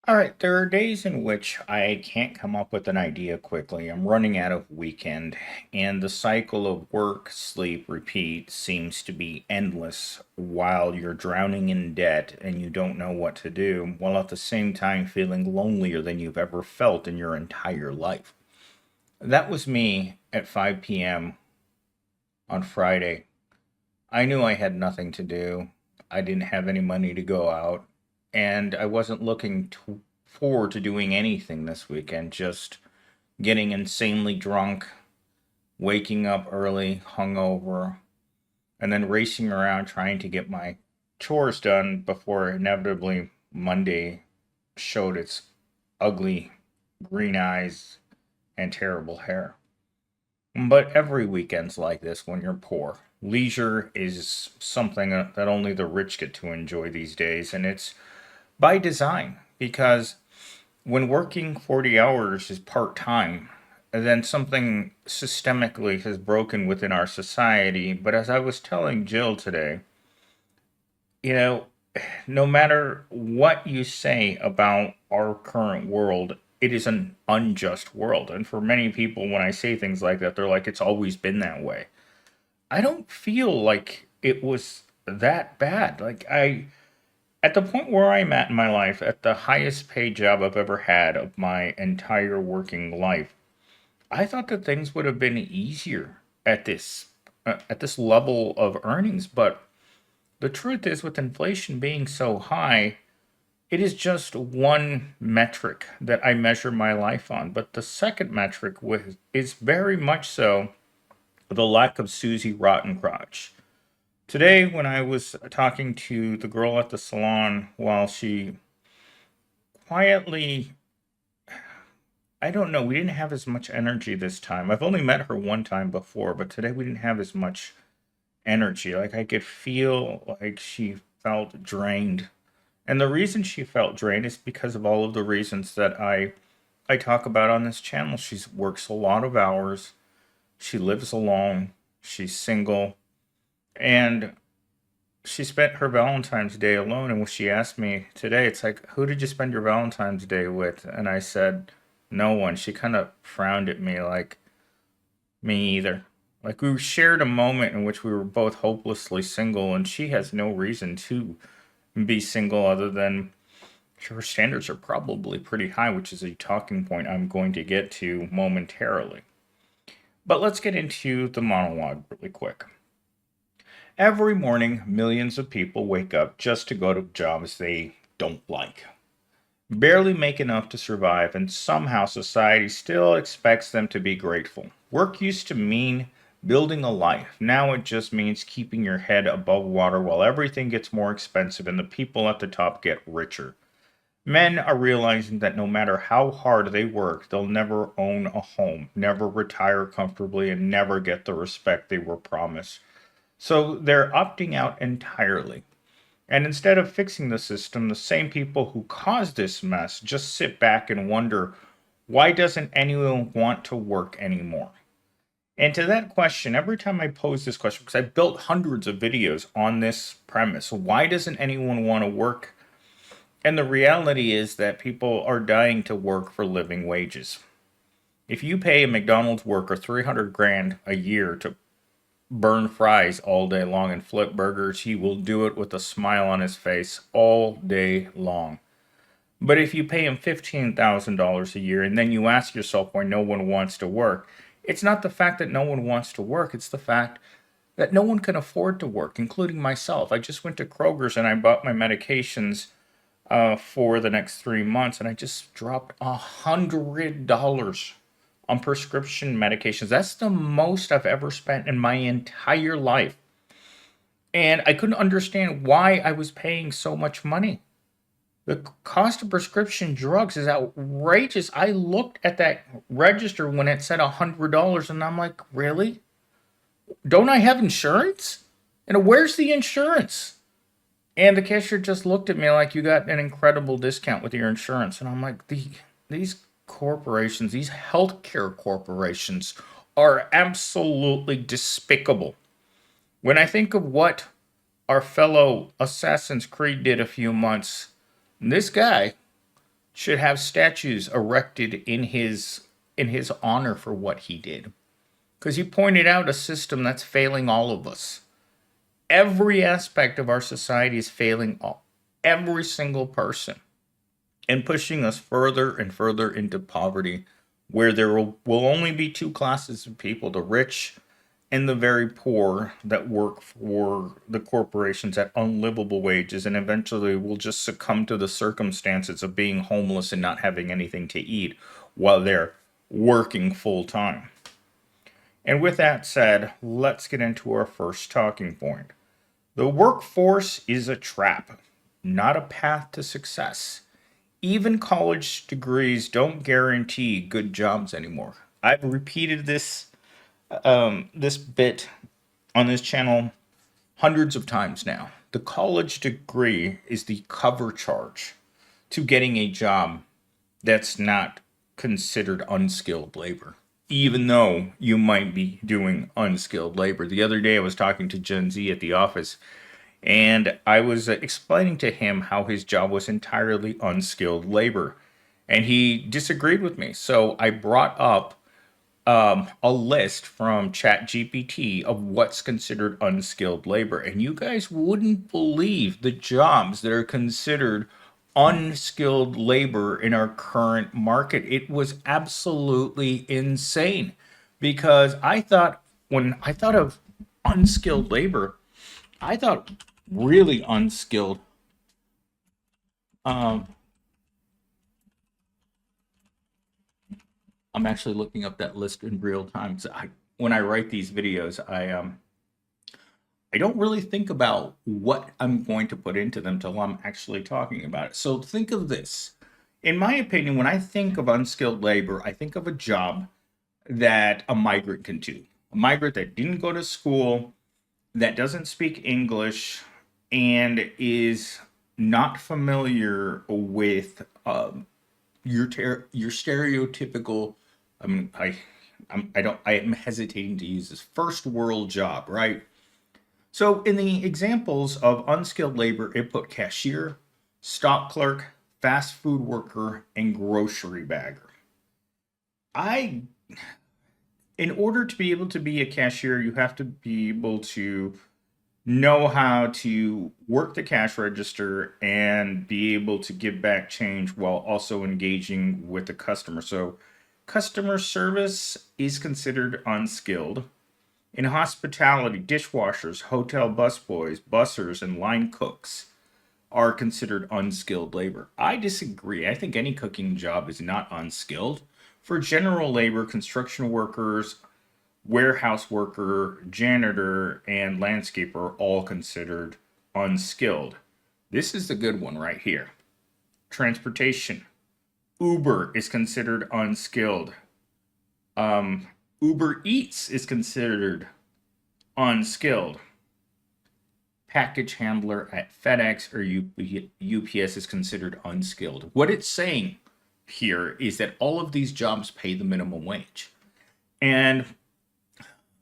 All right, there are days in which I can't come up with an idea quickly. I'm running out of weekend, and the cycle of work, sleep, repeat seems to be endless while you're drowning in debt and you don't know what to do, while at the same time feeling lonelier than you've ever felt in your entire life. That was me at 5 p.m. on Friday. I knew I had nothing to do. I didn't have any money to go out, and I wasn't looking forward to doing anything this weekend. Just getting insanely drunk, waking up early, hungover, and then racing around trying to get my chores done before inevitably Monday showed its ugly green eyes and terrible hair. But every weekend's like this when you're poor. Leisure is something that only the rich get to enjoy these days, and it's by design because when working 40 hours is part time, then something systemically has broken within our society. But as I was telling Jill today, you know, no matter what you say about our current world, it is an unjust world. And for many people, when I say things like that, they're like, it's always been that way. I don't feel like it was that bad. At the point where I'm at in my life, at the highest paid job I've ever had of my entire working life, I thought that things would have been easier at this level of earnings. But the truth is, with inflation being so high, it is just one metric that I measure my life on. But the second metric is very much so the lack of Susie Rottencrotch. Today, when I was talking to the girl at the salon while she quietly, I don't know, we didn't have as much energy this time. I've only met her one time before, but today we didn't have as much energy. Like I could feel like she felt drained. And the reason she felt drained is because of all of the reasons that I talk about on this channel. She works a lot of hours. She lives alone. She's single. And she spent her Valentine's Day alone. And when she asked me today, it's like, who did you spend your Valentine's Day with? And I said, no one. She kind of frowned at me like, me either. Like we shared a moment in which we were both hopelessly single, and she has no reason to be single other than her standards are probably pretty high, which is a talking point I'm going to get to momentarily. But let's get into the monologue really quick. Every morning, millions of people wake up just to go to jobs they don't like, barely make enough to survive, and somehow society still expects them to be grateful. Work used to mean building a life. Now it just means keeping your head above water while everything gets more expensive and the people at the top get richer. Men are realizing that no matter how hard they work, they'll never own a home, never retire comfortably, and never get the respect they were promised. So they're opting out entirely. And instead of fixing the system, the same people who caused this mess just sit back and wonder, why doesn't anyone want to work anymore? And to that question, every time I pose this question, because I've built hundreds of videos on this premise, why doesn't anyone want to work? And the reality is that people are dying to work for living wages. If you pay a McDonald's worker 300 grand a year to burn fries all day long and flip burgers, he will do it with a smile on his face all day long. But if you pay him $15,000 a year and then you ask yourself why no one wants to work, it's not the fact that no one wants to work, it's the fact that no one can afford to work, including myself. I just went to Kroger's and I bought my medications for the next 3 months, and I just dropped $100 on prescription medications. That's the most I've ever spent in my entire life. And I couldn't understand why I was paying so much money. The cost of prescription drugs is outrageous. I looked at that register when it said $100, and I'm like, really? Don't I have insurance? And where's the insurance? And the cashier just looked at me like, you got an incredible discount with your insurance. And I'm like, these corporations, these healthcare corporations, are absolutely despicable. When I think of what our fellow Assassin's Creed did a few months, this guy should have statues erected in his honor for what he did. Because he pointed out a system that's failing all of us. Every aspect of our society is failing every single person and pushing us further and further into poverty, where there will only be two classes of people: the rich and the very poor that work for the corporations at unlivable wages, and eventually will just succumb to the circumstances of being homeless and not having anything to eat while they're working full time. And with that said, let's get into our first talking point. The workforce is a trap, not a path to success. Even college degrees don't guarantee good jobs anymore. I've repeated this bit on this channel hundreds of times now. The college degree is the cover charge to getting a job that's not considered unskilled labor, even though you might be doing unskilled labor. The other day I was talking to Gen Z at the office, and I was explaining to him how his job was entirely unskilled labor, and he disagreed with me. So I brought up a list from ChatGPT of what's considered unskilled labor, and you guys wouldn't believe the jobs that are considered unskilled labor in our current market. It was absolutely insane, because when I thought of unskilled labor, I thought really unskilled. Um, I'm actually looking up that list in real time. So when I write these videos, I don't really think about what I'm going to put into them till I'm actually talking about it. So think of this. In my opinion, when I think of unskilled labor, I think of a job that a migrant can do. A migrant that didn't go to school, that doesn't speak English, and is not familiar with your stereotypical. I mean, I am hesitating to use this first world job, right? So in the examples of unskilled labor, it put cashier, stock clerk, fast food worker, and grocery bagger. I In order to be able to be a cashier, you have to be able to know how to work the cash register and be able to give back change while also engaging with the customer. So, customer service is considered unskilled. In hospitality, dishwashers, hotel busboys, bussers, and line cooks are considered unskilled labor. I disagree. I think any cooking job is not unskilled. For general labor, construction workers, warehouse worker, janitor, and landscaper are all considered unskilled. This is the good one right here. Transportation. Uber is considered unskilled. Uber Eats is considered unskilled. Package handler at FedEx or UPS is considered unskilled. What it's saying here is that all of these jobs pay the minimum wage. And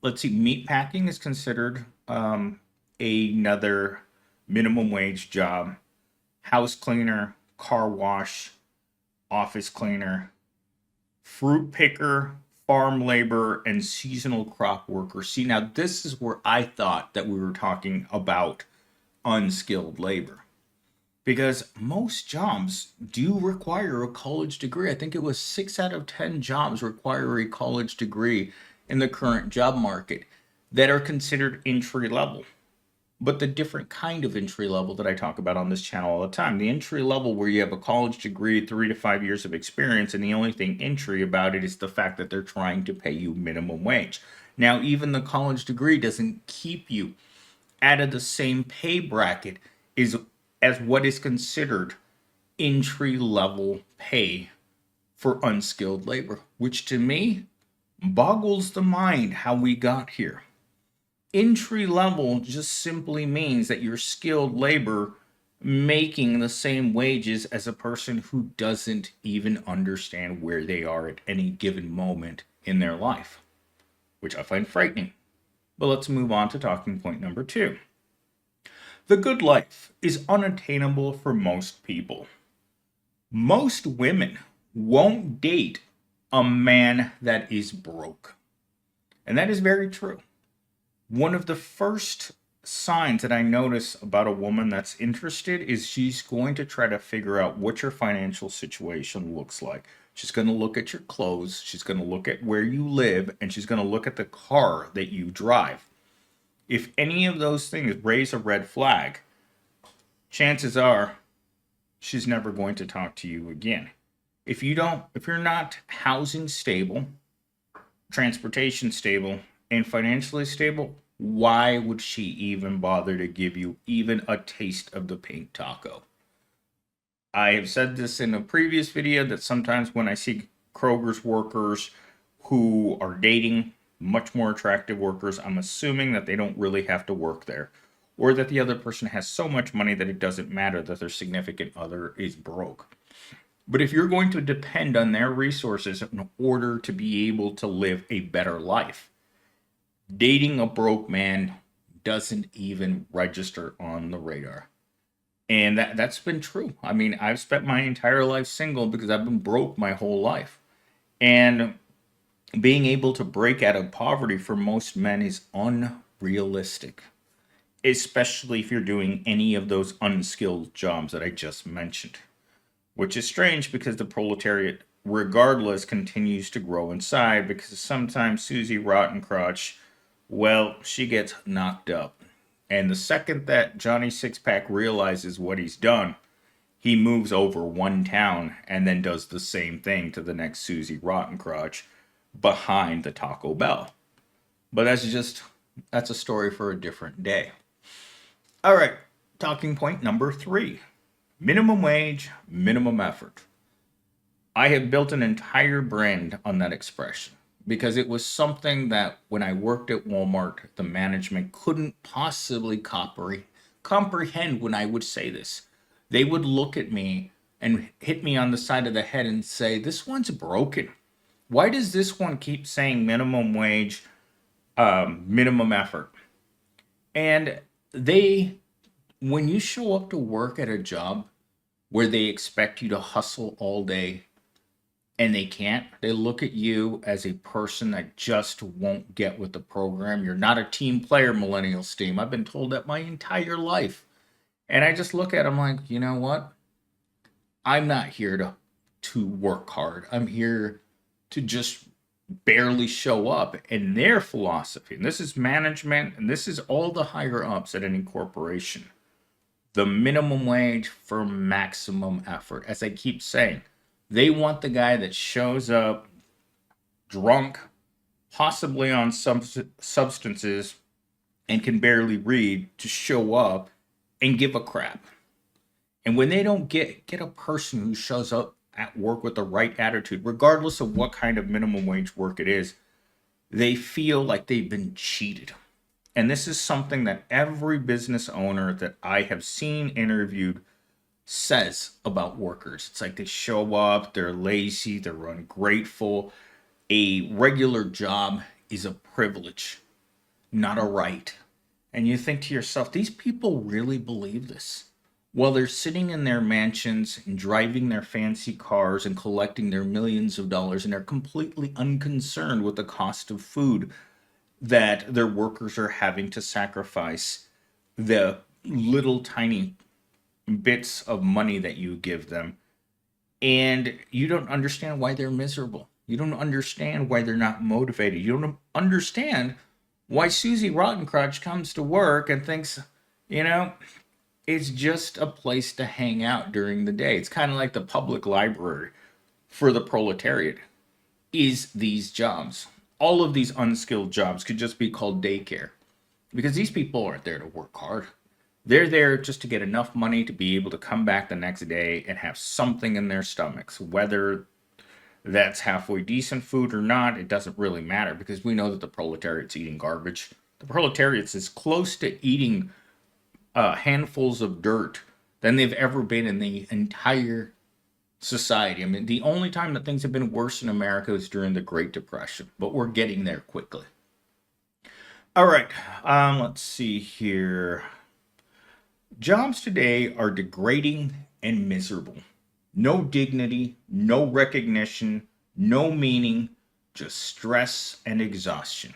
let's see, meat packing is considered another minimum wage job. House cleaner, car wash, office cleaner, fruit picker, farm labor, and seasonal crop worker. See, now this is where I thought that we were talking about unskilled labor, because most jobs do require a college degree. I think it was 6 out of 10 jobs require a college degree in the current job market that are considered entry level. But the different kind of entry level that I talk about on this channel all the time, the entry level where you have a college degree, 3 to 5 years of experience, and the only thing entry about it is the fact that they're trying to pay you minimum wage. Now, even the college degree doesn't keep you out of the same pay bracket as what is considered entry level pay for unskilled labor, which to me boggles the mind how we got here. Entry level just simply means that you're skilled labor making the same wages as a person who doesn't even understand where they are at any given moment in their life, which I find frightening. But let's move on to talking point number 2. The good life is unattainable for most people. Most women won't date a man that is broke. And that is very true. One of the first signs that I notice about a woman that's interested is she's going to try to figure out what your financial situation looks like. She's going to look at your clothes, she's going to look at where you live, and she's going to look at the car that you drive. If any of those things raise a red flag, chances are she's never going to talk to you again. If you're not housing stable, transportation stable, and financially stable, why would she even bother to give you even a taste of the pink taco? I have said this in a previous video that sometimes when I see Kroger's workers who are dating much more attractive workers, I'm assuming that they don't really have to work there, or that the other person has so much money that it doesn't matter that their significant other is broke. But if you're going to depend on their resources in order to be able to live a better life, dating a broke man doesn't even register on the radar. And that's been true. I mean, I've spent my entire life single because I've been broke my whole life. And being able to break out of poverty for most men is unrealistic, especially if you're doing any of those unskilled jobs that I just mentioned, which is strange because the proletariat, regardless, continues to grow inside because sometimes Susie Rottencrotch, well, she gets knocked up. And the second that Johnny Sixpack realizes what he's done, he moves over one town and then does the same thing to the next Susie Rottencrotch behind the Taco Bell. But that's a story for a different day. All right, talking point number 3. Minimum wage, minimum effort. I have built an entire brand on that expression because it was something that when I worked at Walmart, the management couldn't possibly comprehend when I would say this. They would look at me and hit me on the side of the head and say, "This one's broken. Why does this one keep saying minimum wage, minimum effort?" And when you show up to work at a job where they expect you to hustle all day and they can't, they look at you as a person that just won't get with the program. You're not a team player, millennial steam. I've been told that my entire life. And I just look at them like, you know what? I'm not here to work hard. I'm here to just barely show up. And their philosophy, and this is management, and this is all the higher ups at any corporation, the minimum wage for maximum effort. As I keep saying, they want the guy that shows up drunk, possibly on some substances, and can barely read to show up and give a crap. And when they don't get a person who shows up at work with the right attitude, regardless of what kind of minimum wage work it is, they feel like they've been cheated. And this is something that every business owner that I have seen interviewed says about workers. It's like they show up, they're lazy, they're ungrateful. A regular job is a privilege, not a right. And you think to yourself, these people really believe this? While they're sitting in their mansions and driving their fancy cars and collecting their millions of dollars, and they're completely unconcerned with the cost of food that their workers are having to sacrifice, the little tiny bits of money that you give them, and you don't understand why they're miserable. You don't understand why they're not motivated. You don't understand why Susie Rottencrotch comes to work and thinks, it's just a place to hang out during the day. It's kind of like the public library for the proletariat is these jobs. All of these unskilled jobs could just be called daycare because these people aren't there to work hard. They're there just to get enough money to be able to come back the next day and have something in their stomachs. Whether that's halfway decent food or not, it doesn't really matter because we know that the proletariat's eating garbage. The proletariat's as close to eating handfuls of dirt than they've ever been in the entire society. I mean, the only time that things have been worse in America is during the Great Depression, but we're getting there quickly. All right, let's see here. Jobs today are degrading and miserable. No dignity, no recognition, no meaning, just stress and exhaustion.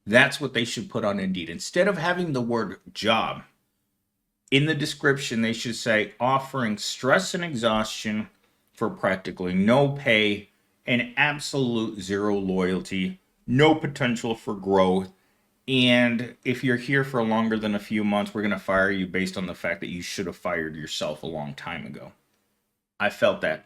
That's what they should put on Indeed. Instead of having the word job in the description, they should say offering stress and exhaustion for practically no pay and absolute zero loyalty, no potential for growth. And if you're here for longer than a few months, we're going to fire you based on the fact that you should have fired yourself a long time ago. I felt that.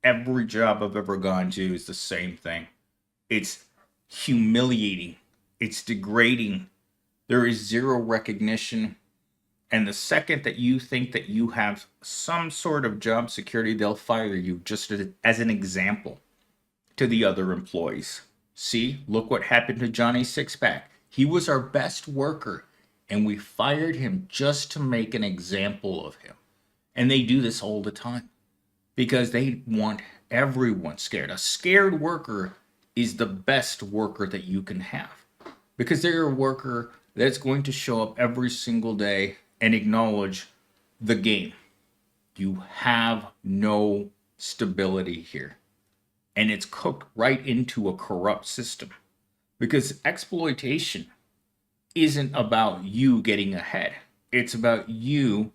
Every job I've ever gone to is the same thing. It's humiliating, it's degrading. There is zero recognition. And the second that you think that you have some sort of job security, they'll fire you just as an example to the other employees. See, look what happened to Johnny Sixpack. He was our best worker, and we fired him just to make an example of him. And they do this all the time because they want everyone scared. A scared worker is the best worker that you can have because they're a worker that's going to show up every single day and acknowledge the game. You have no stability here. And it's cooked right into a corrupt system because exploitation isn't about you getting ahead. It's about you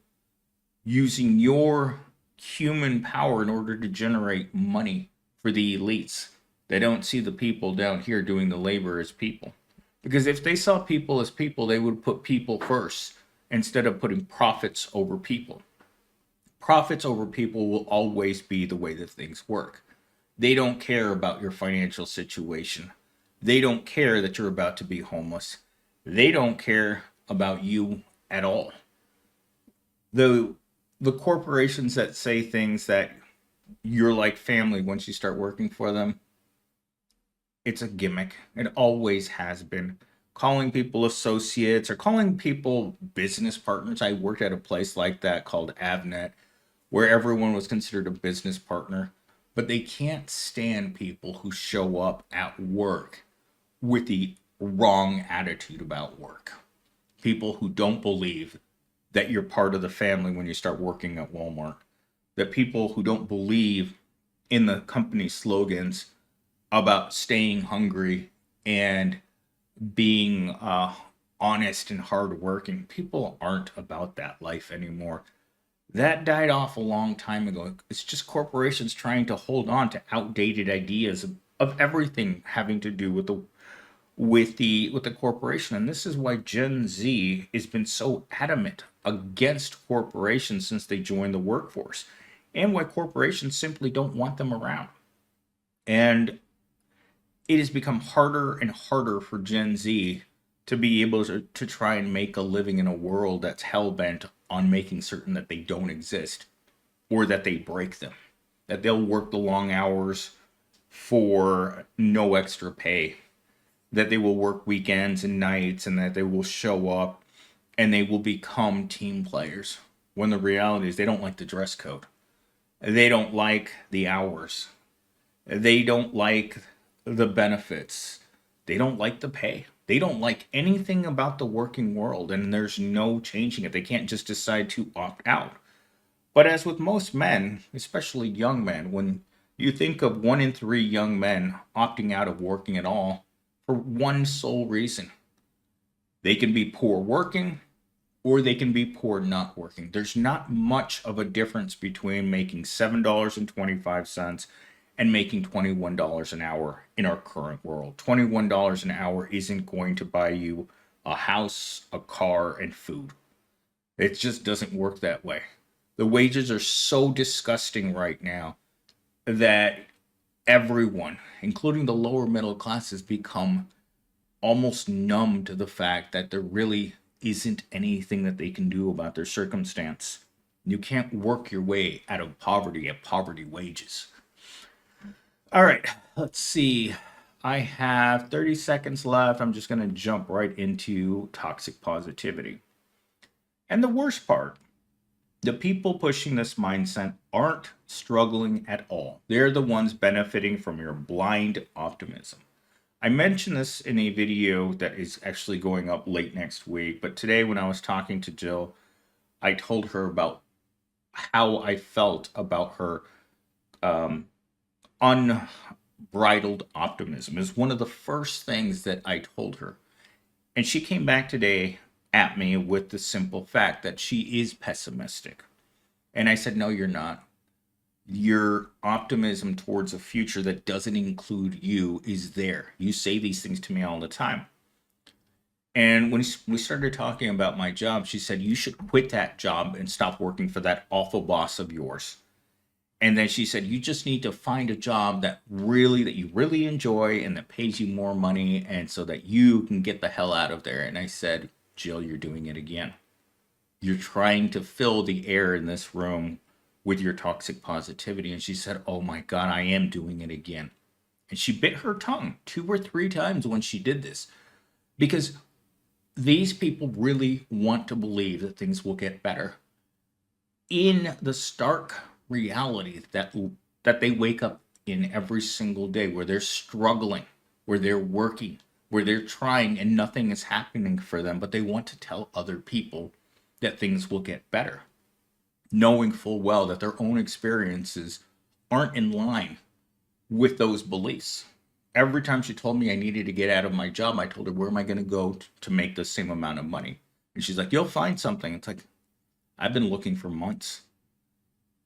using your human power in order to generate money for the elites. They don't see the people down here doing the labor as people. Because if they saw people as people, they would put people first instead of putting profits over people. Profits over people will always be the way that things work. They don't care about your financial situation. They don't care that you're about to be homeless. They don't care about you at all. The corporations that say things that you're like family once you start working for them, it's a gimmick. It always has been. Calling people associates or calling people business partners. I worked at a place like that called Avnet, where everyone was considered a business partner, but they can't stand people who show up at work with the wrong attitude about work. People who don't believe that you're part of the family when you start working at Walmart. That people who don't believe in the company slogans about staying hungry and being honest and hardworking. People aren't about that life anymore. That died off a long time ago. It's just corporations trying to hold on to outdated ideas of everything having to do with the corporation. And this is why Gen Z has been so adamant against corporations since they joined the workforce, and why corporations simply don't want them around. And it has become harder and harder for Gen Z to be able to try and make a living in a world that's hell-bent on making certain that they don't exist or that they break them. That they'll work the long hours for no extra pay. That they will work weekends and nights and that they will show up and they will become team players. When the reality is they don't like the dress code. They don't like the hours. They don't like the benefits. They don't like the pay. They don't like anything about the working world, and there's no changing it. They can't just decide to opt out. But as with most men, especially young men, when you think of 1 in 3 young men opting out of working at all for one sole reason, they can be poor working or they can be poor not working. There's not much of a difference between making $7.25 and making $21 an hour in our current world. $21 an hour isn't going to buy you a house, a car, and food. It just doesn't work that way. The wages are so disgusting right now that everyone, including the lower middle class, has become almost numb to the fact that there really isn't anything that they can do about their circumstance. You can't work your way out of poverty at poverty wages. All right, let's see. I have 30 seconds left. I'm just going to jump right into toxic positivity. And the worst part, the people pushing this mindset aren't struggling at all. They're the ones benefiting from your blind optimism. I mentioned this in a video that is actually going up late next week, but today when I was talking to Jill, I told her about how I felt about her um, unbridled optimism is one of the first things that I told her. And she came back today at me with the simple fact that she is pessimistic. And I said, no, you're not. Your optimism towards a future that doesn't include you is there. You say these things to me all the time. And when we started talking about my job, she said, you should quit that job and stop working for that awful boss of yours. And then she said, you just need to find a job that you really enjoy and that pays you more money and so that you can get the hell out of there. And I said, Jill, you're doing it again. You're trying to fill the air in this room with your toxic positivity. And she said, oh my God, I am doing it again. And she bit her tongue 2 or 3 times when she did this because these people really want to believe that things will get better in the stark reality that they wake up in every single day, where they're struggling, where they're working, where they're trying and nothing is happening for them, but they want to tell other people that things will get better, knowing full well that their own experiences aren't in line with those beliefs. Every time she told me I needed to get out of my job, I told her, where am I going to go to make the same amount of money? And she's like, you'll find something. It's like, I've been looking for months.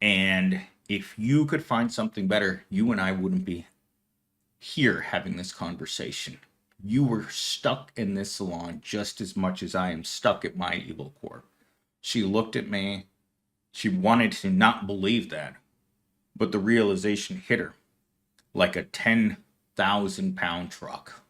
And if you could find something better, you and I wouldn't be here having this conversation. You were stuck in this salon just as much as I am stuck at my evil core. She looked at me. She wanted to not believe that, but the realization hit her like a 10,000-pound truck.